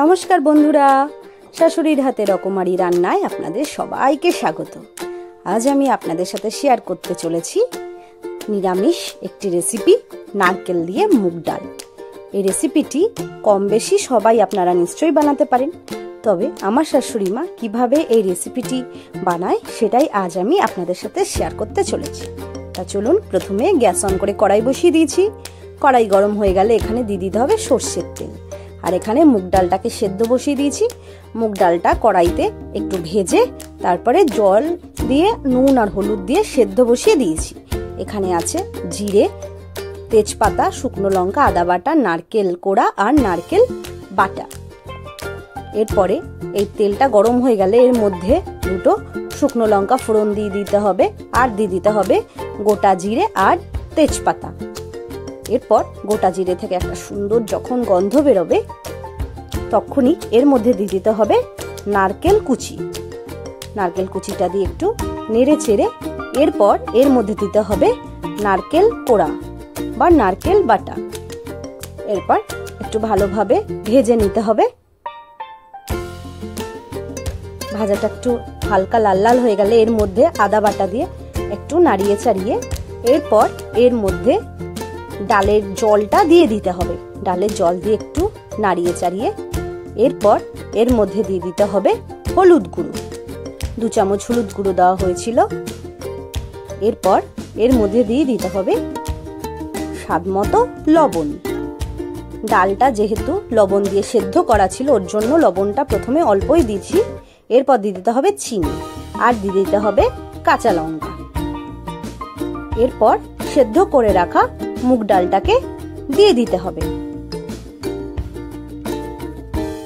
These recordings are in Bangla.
নমস্কার বন্ধুরা, শাশুড়ির হাতে রকমারি রান্নায় আপনাদের সবাইকে স্বাগত। আজ আমি আপনাদের সাথে শেয়ার করতে চলেছি নিরামিষ একটি রেসিপি, নারকেল দিয়ে মুগ ডাল। এই রেসিপিটি কম বেশি সবাই আপনারা নিশ্চয়ই বানাতে পারেন, তবে আমার শাশুড়ি মা কীভাবে এই রেসিপিটি বানায় সেটাই আজ আমি আপনাদের সাথে শেয়ার করতে চলেছি। তা চলুন, প্রথমে গ্যাস অন করে কড়াই বসিয়ে দিয়েছি। কড়াই গরম হয়ে গেলে এখানে দিয়ে দিতে হবে সর্ষের তেল, আর এখানে মুগ ডালটাকে সেদ্ধ বসিয়ে দিয়েছি। মুগ ডালটা কড়াইতে একটু ভেজে তারপরে জল দিয়ে নুন আর হলুদ দিয়ে সেদ্ধ বসিয়ে দিয়েছি। এখানে আছে জিরে, তেজপাতা, শুকনো লঙ্কা, আদা বাটা, নারকেল কোড়া আর নারকেল বাটা। এরপরে এই তেলটা গরম হয়ে গেলে এর মধ্যে দুটো শুকনো লঙ্কা ফোড়ন দিয়ে দিতে হবে, আর দিয়ে দিতে হবে গোটা জিরে আর তেজপাতা। এরপর গোটা জিরে থেকে একটা সুন্দর যখন গন্ধ বেরোবে তখনই এর মধ্যে দিয়ে দিতে হবে নারকেল কুচি। নারকেল কুচিটা দিয়ে একটু নেড়ে চেড়ে এরপর এর মধ্যে দিতে হবে নারকেল কোড়া বা নারকেল বাটা। এরপর একটু ভালোভাবে ভেজে নিতে হবে। ভাজাটা একটু হালকা লাল লাল হয়ে গেলে এর মধ্যে আদা বাটা দিয়ে একটু নাড়িয়ে চাড়িয়ে এরপর এর মধ্যে ডালের জলটা দিয়ে দিতে হবে। ডালের জল দিয়ে একটু নাড়িয়ে চাড়িয়ে এরপর এর মধ্যে দিয়ে দিতে হবে হলুদ গুঁড়ো। 2 চামচ হলুদ গুঁড়ো দেওয়া হয়েছিল। এরপর এর মধ্যে দিয়ে দিতে হবে স্বাদ মতো লবণ। ডালটা যেহেতু লবণ দিয়ে সেদ্ধ করা ছিল ওর জন্য লবণটা প্রথমে অল্পই দিয়েছি। এরপর দিয়ে দিতে হবে চিনি আর দিয়ে দিতে হবে কাঁচা লঙ্কা। এরপর সেদ্ধ করে রাখা মুগ ডালটাকে দিয়ে দিতে হবে।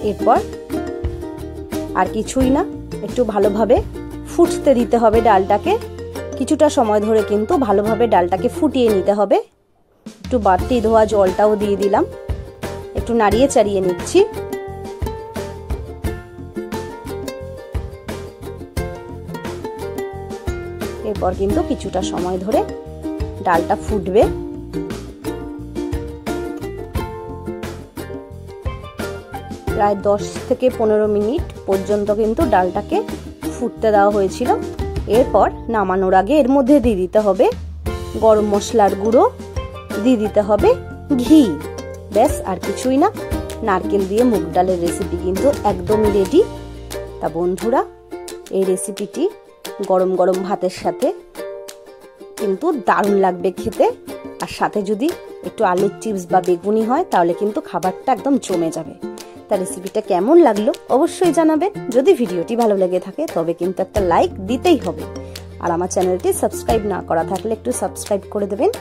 এরপর আর কিছুই না, একটু ভালোভাবে ফুটতে দিতে হবে ডালটাকে। কিছুটা সময় ধরে কিন্তু ভালোভাবে ডালটাকে ফুটিয়ে নিতে হবে। একটু বাড়তি ধোয়া জলটাও দিয়ে দিলাম, একটু নাড়িয়ে চাড়িয়ে নিচ্ছি। এরপর কিন্তু কিছুটা সময় ধরে ডালটা ফুটবে। প্রায় 10 থেকে 15 মিনিট পর্যন্ত কিন্তু ডালটাকে ফুটতে দেওয়া হয়েছিল। এরপর নামানোর আগে এর মধ্যে দিয়ে দিতে হবে গরম মশলার গুঁড়ো, দিয়ে দিতে হবে ঘি। ব্যাস, আর কিছুই না। নারকেল দিয়ে মুগ ডালের রেসিপি কিন্তু একদমই রেডি। তা বন্ধুরা, এই রেসিপিটি গরম গরম ভাতের সাথে কিন্তু দারুণ লাগবে খেতে। আর সাথে যদি একটু আলুর চিপস বা বেগুনি হয় তাহলে কিন্তু খাবারটা একদম জমে যাবে। তা রেসিপিটা কেমন লাগলো অবশ্যই জানাবেন। যদি ভিডিওটি ভালো লেগে থাকে তবে কিন্তু একটা লাইক দিতেই হবে। আর আমার চ্যানেলটি সাবস্ক্রাইব না করা থাকলে একটু সাবস্ক্রাইব করে দেবেন।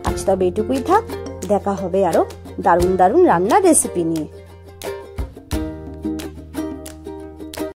আজ তবে এটুকুই থাক, দেখা হবে আরো দারুণ দারুণ রান্নার রেসিপি নিয়ে।